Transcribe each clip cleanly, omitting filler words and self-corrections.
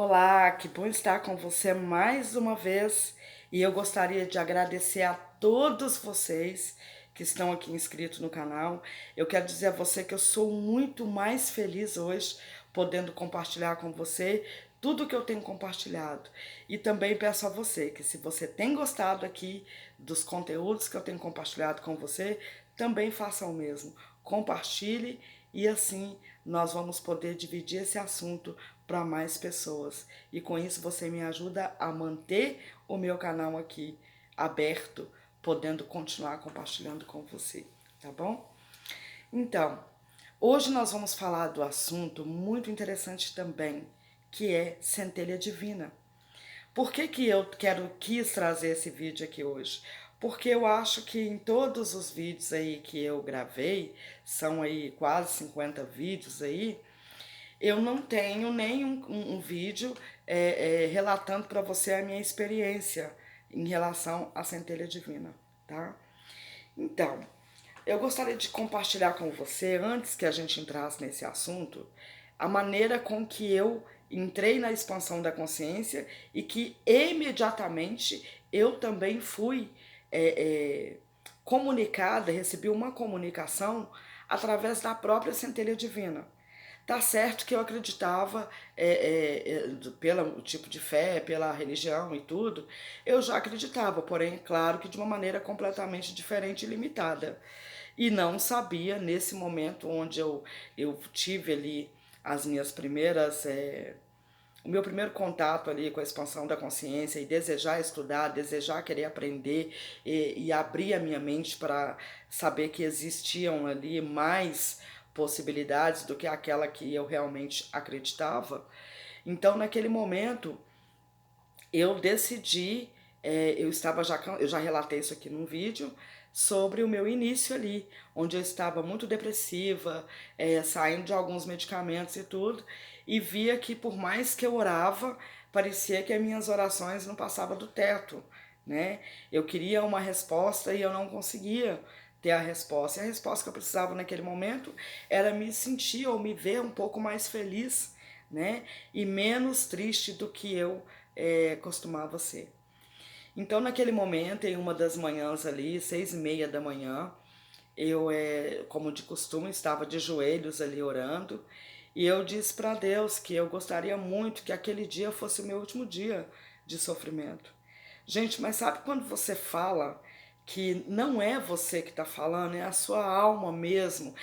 Olá, que bom estar com você mais uma vez e eu gostaria de agradecer a todos vocês que estão aqui inscritos no canal. Eu quero dizer a você que eu sou muito mais feliz hoje podendo compartilhar com você tudo que eu tenho compartilhado. E também peço a você que se você tem gostado aqui dos conteúdos que eu tenho compartilhado com você, também faça o mesmo. Compartilhe e assim nós vamos poder dividir esse assunto para mais pessoas. E com isso você me ajuda a manter o meu canal aqui aberto, podendo continuar compartilhando com você, tá bom? Então, hoje nós vamos falar do assunto muito interessante também, que é centelha divina. Por que que eu quis trazer esse vídeo aqui hoje? Porque eu acho que em todos os vídeos aí que eu gravei, são aí quase 50 vídeos aí, eu não tenho nenhum um vídeo relatando para você a minha experiência em relação à centelha divina, tá? Então, eu gostaria de compartilhar com você, antes que a gente entrasse nesse assunto, a maneira com que eu entrei na expansão da consciência e que imediatamente eu também fui é, é, comunicada, recebi uma comunicação através da própria centelha divina. Tá certo que eu acreditava, pelo tipo de fé, pela religião e tudo, eu já acreditava, porém, claro que de uma maneira completamente diferente e limitada. E não sabia, nesse momento onde eu tive ali as minhas primeiras. O meu primeiro contato ali com a expansão da consciência e desejar estudar, desejar querer aprender e abrir a minha mente para saber que existiam ali mais possibilidades do que aquela que eu realmente acreditava. Então, naquele momento, eu decidi, eu já relatei isso aqui num vídeo, sobre o meu início ali, onde eu estava muito depressiva, saindo de alguns medicamentos e tudo, e via que por mais que eu orava, parecia que as minhas orações não passavam do teto, né? Eu queria uma resposta e eu não conseguia ter a resposta. E a resposta que eu precisava naquele momento era me sentir ou me ver um pouco mais feliz, né? E menos triste do que eu costumava ser. Então, naquele momento, em uma das manhãs ali, 6:30 da manhã, eu, como de costume, estava de joelhos ali orando e eu disse para Deus que eu gostaria muito que aquele dia fosse o meu último dia de sofrimento. Gente, mas sabe quando você fala que não é você que está falando, é a sua alma mesmo.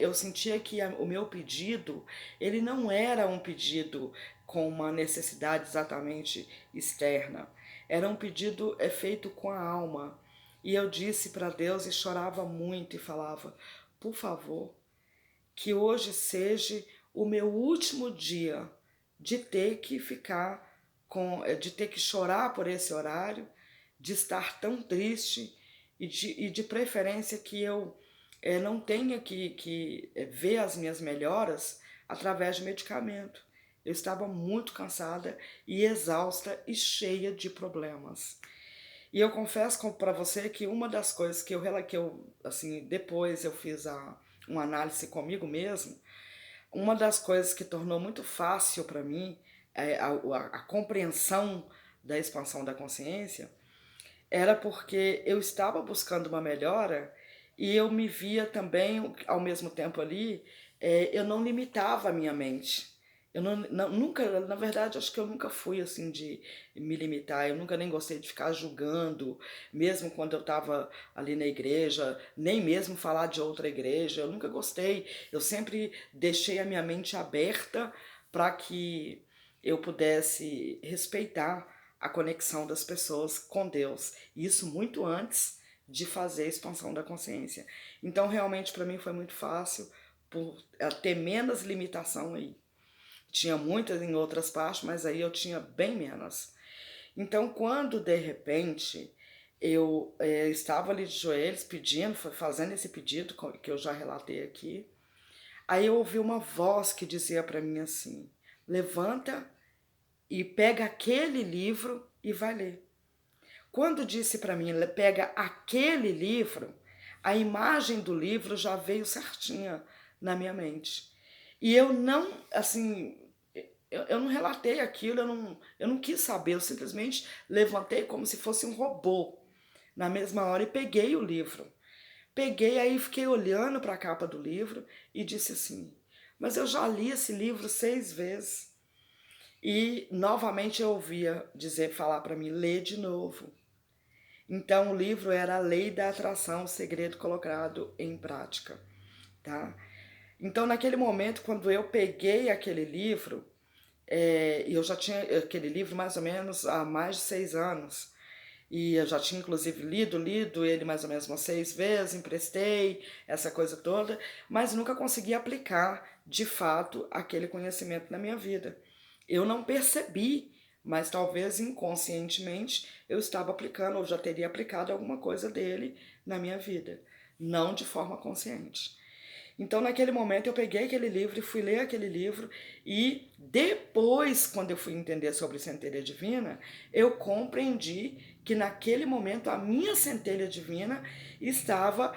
Eu sentia que o meu pedido, ele não era um pedido com uma necessidade exatamente externa. Era um pedido feito com a alma. E eu disse para Deus e chorava muito e falava: por favor, que hoje seja o meu último dia de ter que ficar de ter que chorar por esse horário, de estar tão triste e de preferência que eu não tenha que ver as minhas melhoras através de medicamento. Eu estava muito cansada e exausta e cheia de problemas. E eu confesso para você que uma das coisas que eu assim, depois eu fiz uma análise comigo mesmo, uma das coisas que tornou muito fácil para mim a compreensão da expansão da consciência era porque eu estava buscando uma melhora e eu me via também, ao mesmo tempo ali, eu não limitava a minha mente. Eu nunca, na verdade, acho que eu nunca fui assim de me limitar, eu nunca nem gostei de ficar julgando, mesmo quando eu estava ali na igreja, nem mesmo falar de outra igreja, eu nunca gostei. Eu sempre deixei a minha mente aberta para que eu pudesse respeitar a conexão das pessoas com Deus. Isso muito antes de fazer a expansão da consciência. Então, realmente, para mim foi muito fácil por ter menos limitação aí. Tinha muitas em outras partes, mas aí eu tinha bem menos. Então, quando de repente eu estava ali de joelhos pedindo, fazendo esse pedido que eu já relatei aqui, aí eu ouvi uma voz que dizia para mim assim: levanta e pega aquele livro e vai ler. Quando disse para mim, pega aquele livro, a imagem do livro já veio certinha na minha mente. E eu não, assim, eu não relatei aquilo, eu não quis saber, eu simplesmente levantei como se fosse um robô na mesma hora e peguei o livro. Peguei, aí fiquei olhando para a capa do livro e disse assim: mas eu já li esse livro 6 vezes. E novamente eu ouvia dizer, falar para mim: lê de novo. Então o livro era A Lei da Atração, o Segredo Colocado em Prática, tá? Então naquele momento, quando eu peguei aquele livro, eu já tinha aquele livro mais ou menos há mais de 6 anos, e eu já tinha inclusive lido ele mais ou menos umas 6 vezes, emprestei, essa coisa toda, mas nunca consegui aplicar de fato aquele conhecimento na minha vida. Eu não percebi, mas talvez inconscientemente eu estava aplicando, ou já teria aplicado alguma coisa dele na minha vida, não de forma consciente. Então, naquele momento, eu peguei aquele livro e fui ler aquele livro, e depois, quando eu fui entender sobre centelha divina, eu compreendi que naquele momento a minha centelha divina estava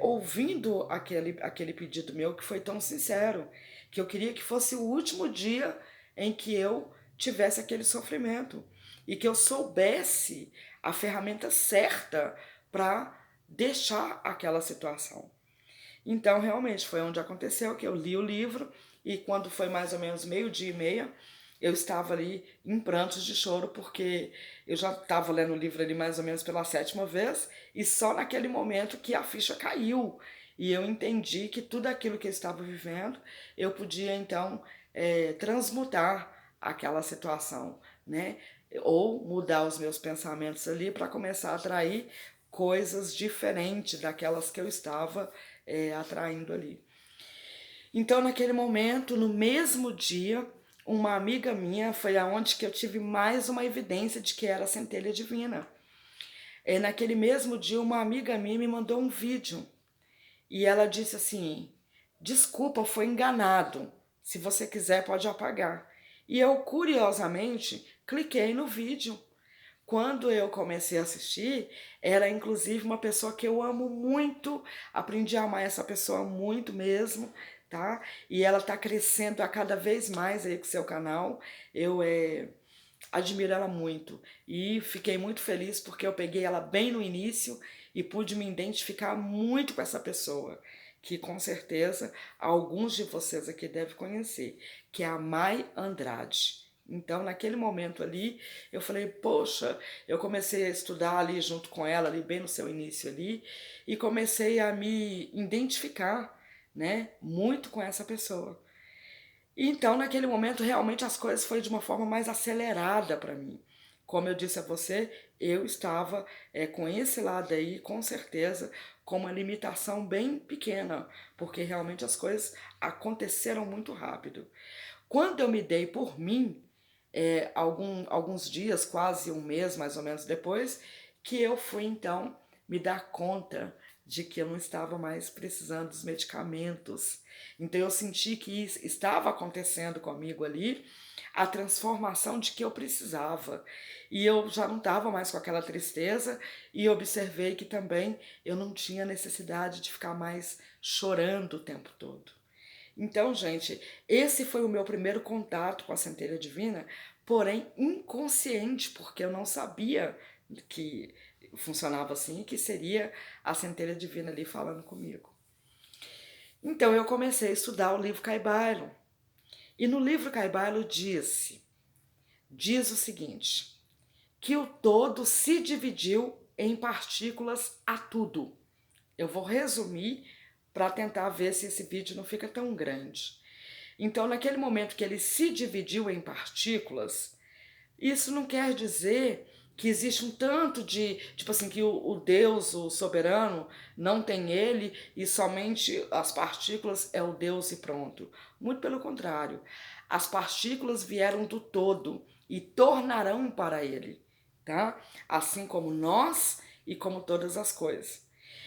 ouvindo aquele pedido meu, que foi tão sincero, que eu queria que fosse o último dia em que eu tivesse aquele sofrimento e que eu soubesse a ferramenta certa para deixar aquela situação. Então, realmente, foi onde aconteceu que eu li o livro, e quando foi mais ou menos 12:30, eu estava ali em prantos de choro, porque eu já estava lendo o livro ali mais ou menos pela 7ª vez, e só naquele momento que a ficha caiu, e eu entendi que tudo aquilo que eu estava vivendo, eu podia então transmutar aquela situação, né? Ou mudar os meus pensamentos ali para começar a atrair coisas diferentes daquelas que eu estava atraindo ali. Então, naquele momento, no mesmo dia, uma amiga minha, foi aonde que eu tive mais uma evidência de que era a centelha divina. Naquele mesmo dia, uma amiga minha me mandou um vídeo e ela disse assim: desculpa, foi enganado. Se você quiser, pode apagar. E eu, curiosamente, cliquei no vídeo. Quando eu comecei a assistir, era inclusive uma pessoa que eu amo muito, aprendi a amar essa pessoa muito mesmo, tá? E ela tá crescendo a cada vez mais aí com seu canal. Eu admiro ela muito e fiquei muito feliz porque eu peguei ela bem no início e pude me identificar muito com essa pessoa, que com certeza alguns de vocês aqui devem conhecer, que é a Mai Andrade. Então, naquele momento ali, eu falei, poxa, eu comecei a estudar ali junto com ela, ali bem no seu início ali, e comecei a me identificar, né, muito com essa pessoa. Então, naquele momento, realmente as coisas foram de uma forma mais acelerada para mim. Como eu disse a você, eu estava com esse lado aí, com certeza, com uma limitação bem pequena, porque realmente as coisas aconteceram muito rápido. Quando eu me dei por mim, alguns dias, quase um mês mais ou menos depois, que eu fui então me dar conta de que eu não estava mais precisando dos medicamentos. Então eu senti que estava acontecendo comigo ali a transformação de que eu precisava. E eu já não estava mais com aquela tristeza, e observei que também eu não tinha necessidade de ficar mais chorando o tempo todo. Então, gente, esse foi o meu primeiro contato com a centelha divina, porém inconsciente, porque eu não sabia que funcionava assim, que seria a centelha divina ali falando comigo. Então eu comecei a estudar o livro Kybalion. E no livro Kybalion diz o seguinte, que o todo se dividiu em partículas a tudo. Eu vou resumir para tentar ver se esse vídeo não fica tão grande. Então, naquele momento que ele se dividiu em partículas, isso não quer dizer que existe um tanto de, tipo assim, que o Deus, o soberano, não tem ele e somente as partículas é o Deus e pronto. Muito pelo contrário. As partículas vieram do todo e tornarão para ele, tá? Assim como nós e como todas as coisas.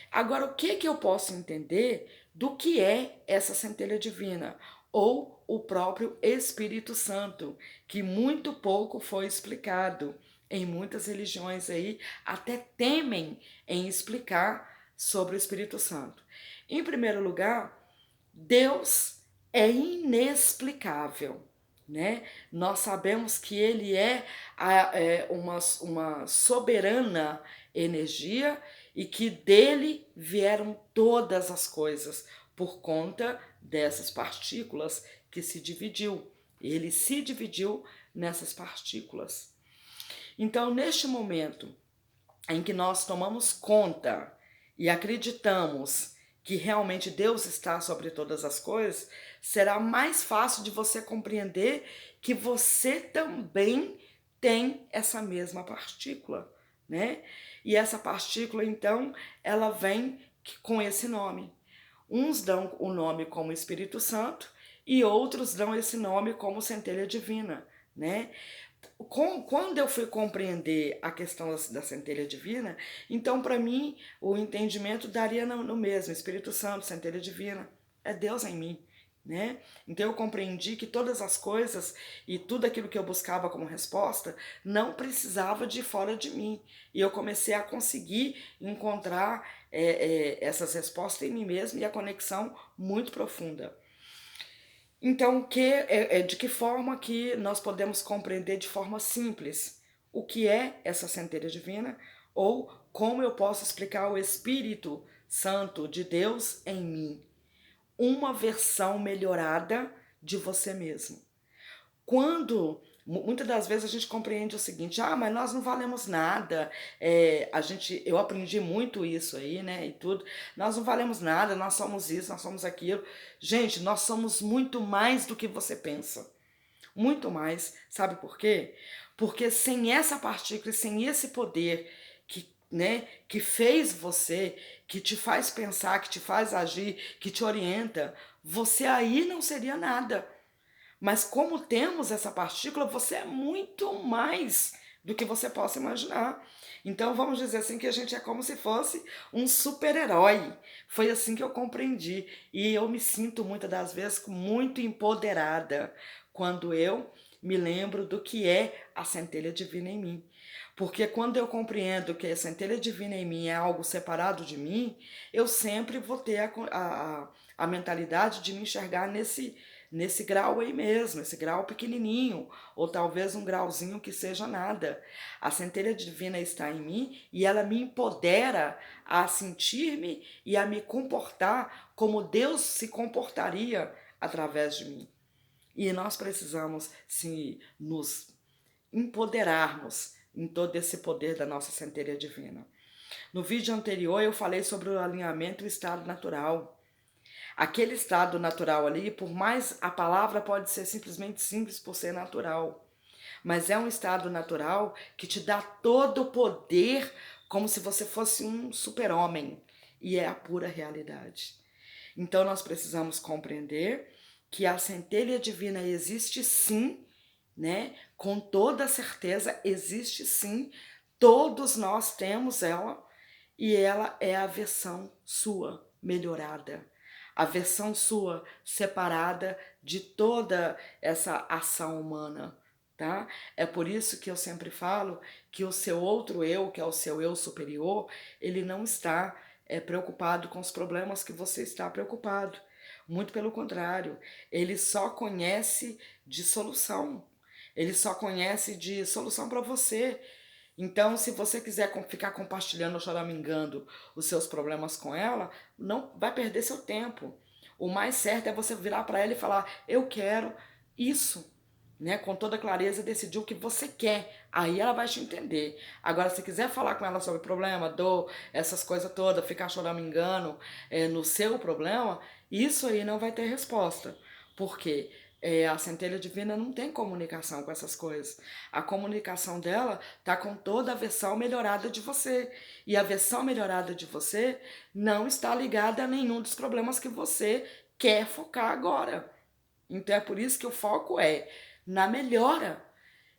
Agora, o que eu posso entender do que é essa centelha divina? Ou o próprio Espírito Santo, que muito pouco foi explicado. Em muitas religiões aí até temem em explicar sobre o Espírito Santo. Em primeiro lugar, Deus é inexplicável, né? Nós sabemos que ele é, uma soberana energia e que dele vieram todas as coisas por conta dessas partículas que se dividiu. Ele se dividiu nessas partículas. Então, neste momento em que nós tomamos conta e acreditamos que realmente Deus está sobre todas as coisas, será mais fácil de você compreender que você também tem essa mesma partícula, né? E essa partícula, então, ela vem com esse nome. Uns dão o nome como Espírito Santo e outros dão esse nome como centelha divina, né? Quando eu fui compreender a questão da centelha divina, então para mim o entendimento daria no mesmo, Espírito Santo, centelha divina, é Deus em mim, né? Então eu compreendi que todas as coisas e tudo aquilo que eu buscava como resposta não precisava de fora de mim, e eu comecei a conseguir encontrar essas respostas em mim mesmo e a conexão muito profunda. Então, de que forma que nós podemos compreender de forma simples o que é essa centelha divina, ou como eu posso explicar o Espírito Santo de Deus em mim? Uma versão melhorada de você mesmo. Quando muitas das vezes a gente compreende o seguinte: ah, mas nós não valemos nada, eu aprendi muito isso aí, né, e tudo, nós não valemos nada, nós somos isso, nós somos aquilo. Gente, nós somos muito mais do que você pensa, muito mais. Sabe por quê? Porque sem essa partícula e sem esse poder que fez você, que te faz pensar, que te faz agir, que te orienta, você aí não seria nada. Mas como temos essa partícula, você é muito mais do que você possa imaginar. Então vamos dizer assim que a gente é como se fosse um super-herói. Foi assim que eu compreendi. E eu me sinto muitas das vezes muito empoderada quando eu me lembro do que é a centelha divina em mim. Porque quando eu compreendo que a centelha divina em mim é algo separado de mim, eu sempre vou ter a mentalidade de me enxergar nesse grau aí mesmo, esse grau pequenininho, ou talvez um grauzinho que seja nada. A centelha divina está em mim e ela me empodera a sentir-me e a me comportar como Deus se comportaria através de mim. E nós precisamos nos empoderarmos em todo esse poder da nossa centelha divina. No vídeo anterior eu falei sobre o alinhamento e o estado natural. Aquele estado natural ali, por mais a palavra pode ser simplesmente simples por ser natural, mas é um estado natural que te dá todo o poder como se você fosse um super-homem, e é a pura realidade. Então nós precisamos compreender que a centelha divina existe sim, né? Com toda certeza existe sim. Todos nós temos ela e ela é a versão sua melhorada. A versão sua separada de toda essa ação humana, tá? É por isso que eu sempre falo que o seu outro eu, que é o seu eu superior, ele não está preocupado com os problemas que você está preocupado. Muito pelo contrário, ele só conhece de solução. Ele só conhece de solução para você. Então, se você quiser ficar compartilhando ou choramingando os seus problemas com ela, não vai perder seu tempo. O mais certo é você virar para ela e falar: eu quero isso, né? Com toda clareza, decidir o que você quer. Aí ela vai te entender. Agora, se quiser falar com ela sobre problema, dor, essas coisas todas, ficar choramingando no seu problema, isso aí não vai ter resposta. Por quê? A centelha divina não tem comunicação com essas coisas. A comunicação dela tá com toda a versão melhorada de você. E a versão melhorada de você não está ligada a nenhum dos problemas que você quer focar agora. Então é por isso que o foco é na melhora.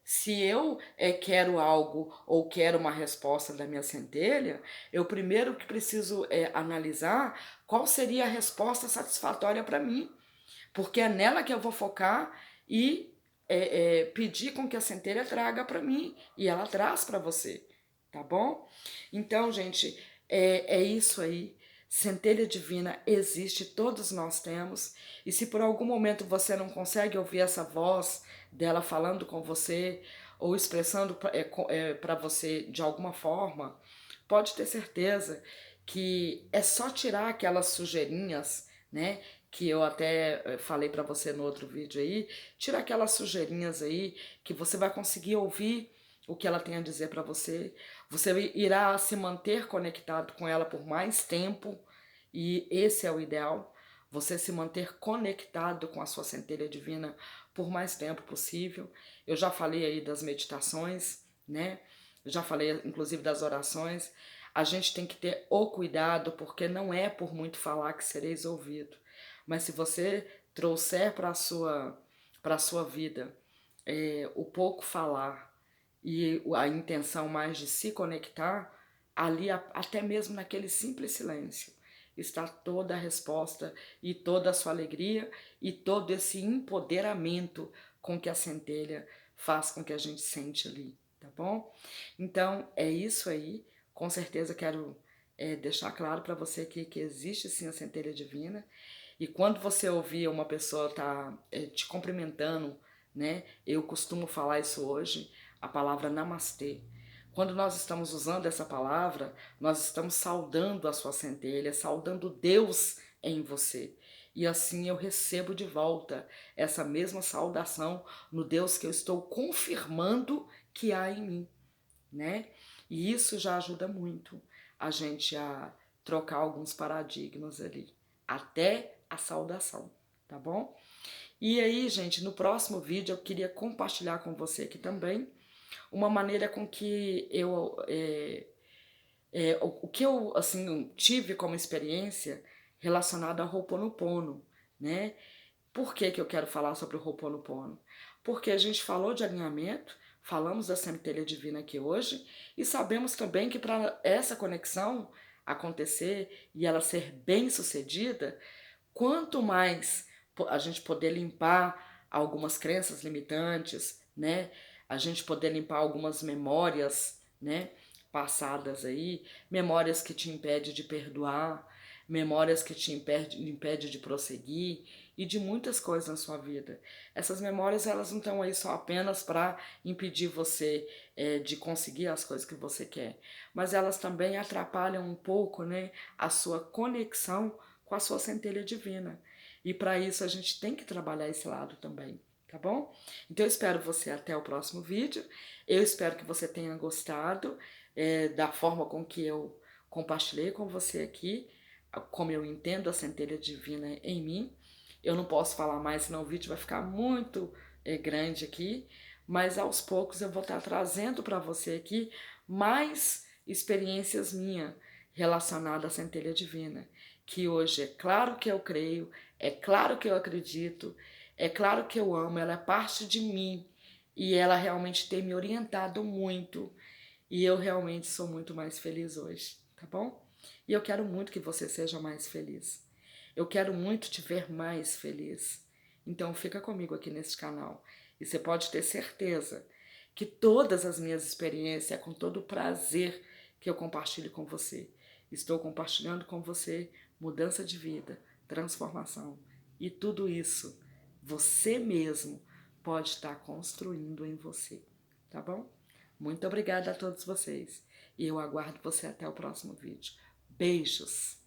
Se eu quero algo ou quero uma resposta da minha centelha, eu primeiro que preciso analisar qual seria a resposta satisfatória para mim. Porque é nela que eu vou focar e pedir com que a centelha traga para mim. E ela traz para você, tá bom? Então, gente, é isso aí. Centelha divina existe, todos nós temos, e se por algum momento você não consegue ouvir essa voz dela falando com você ou expressando para você de alguma forma, pode ter certeza que é só tirar aquelas sujeirinhas, né? Que eu até falei para você no outro vídeo aí, tirar aquelas sujeirinhas aí que você vai conseguir ouvir o que ela tem a dizer para você. Você irá se manter conectado com ela por mais tempo, e esse é o ideal. Você se manter conectado com a sua centelha divina por mais tempo possível. Eu já falei aí das meditações, né? Eu já falei inclusive das orações. A gente tem que ter o cuidado, porque não é por muito falar que sereis ouvido. Mas se você trouxer para a sua vida o pouco falar e a intenção mais de se conectar, ali até mesmo naquele simples silêncio está toda a resposta e toda a sua alegria e todo esse empoderamento com que a centelha faz com que a gente sente ali, tá bom? Então é isso aí, com certeza quero deixar claro para você aqui que existe sim a centelha divina, e quando você ouvir uma pessoa tá te cumprimentando, né? Eu costumo falar isso hoje, a palavra namastê. Quando nós estamos usando essa palavra, nós estamos saudando a sua centelha, saudando Deus em você. E assim eu recebo de volta essa mesma saudação no Deus que eu estou confirmando que há em mim, né? E isso já ajuda muito a gente a trocar alguns paradigmas ali, até a saudação, tá bom? E aí, gente, no próximo vídeo eu queria compartilhar com você aqui também uma maneira com que o que eu assim tive como experiência relacionada ao Ho'oponopono, né? Por que eu quero falar sobre o Ho'oponopono? Porque a gente falou de alinhamento, falamos da centelha divina aqui hoje, e sabemos também que para essa conexão acontecer e ela ser bem sucedida, quanto mais a gente poder limpar algumas crenças limitantes, né? A gente poder limpar algumas memórias, né? Passadas aí, memórias que te impedem de perdoar, memórias que te impede de prosseguir e de muitas coisas na sua vida. Essas memórias, elas não estão aí só apenas para impedir você de conseguir as coisas que você quer, mas elas também atrapalham um pouco, né, a sua conexão com a sua centelha divina. E para isso a gente tem que trabalhar esse lado também, tá bom? Então eu espero você até o próximo vídeo. Eu espero que você tenha gostado da forma com que eu compartilhei com você aqui, como eu entendo a centelha divina em mim. Eu não posso falar mais, senão o vídeo vai ficar muito grande aqui, mas aos poucos eu vou estar trazendo para você aqui mais experiências minhas relacionadas à centelha divina, que hoje é claro que eu creio, é claro que eu acredito, é claro que eu amo, ela é parte de mim e ela realmente tem me orientado muito e eu realmente sou muito mais feliz hoje, tá bom? E eu quero muito que você seja mais feliz. Eu quero muito te ver mais feliz. Então fica comigo aqui nesse canal e você pode ter certeza que todas as minhas experiências é com todo o prazer que eu compartilho com você. Estou compartilhando com você mudança de vida, transformação e tudo isso você mesmo pode estar construindo em você, tá bom? Muito obrigada a todos vocês e eu aguardo você até o próximo vídeo. Beijos!